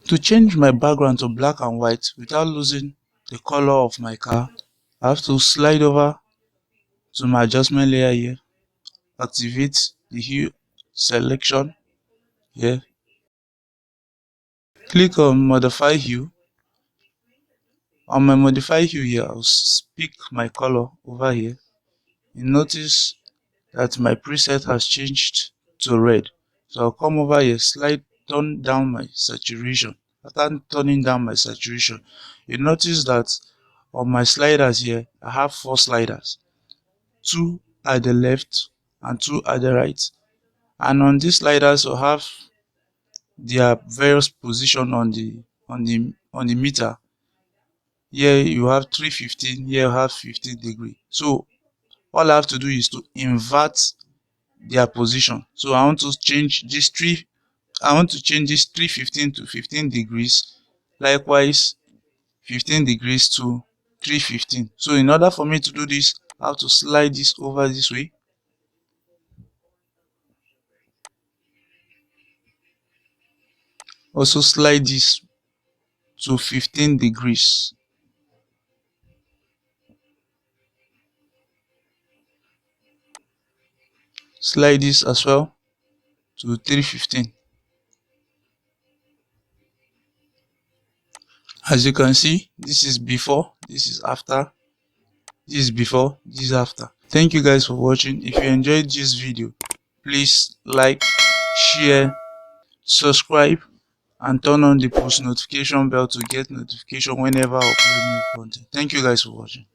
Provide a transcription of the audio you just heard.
To change my background to black and white without losing the color of my car, I have to slide over to my adjustment layer here, activate the hue selection here, click on modify hue. On my modify hue here, I'll pick my color over here. You notice that my preset has changed to red. So I'll come over here, turn down my saturation. After turning down my saturation, you notice that on my sliders here, I have 4 sliders. 2 at the left and 2 at the right. And on these sliders, I have their various position on the meter. Here you have 315, here you have 15 degree. So all I have to do is to invert their position. So I want to change this 315 to 15 degrees. Likewise 15 degrees to 315. So in order for me to do this, I have to slide this over this way. Also slide this to 15 degrees. Slide this as well to 315. As you can see, this is before, this is after, this is before, this is after. Thank you guys for watching. If you enjoyed this video, please like, share, subscribe, and turn on the post notification bell to get notification whenever I upload new content. Thank you guys for watching.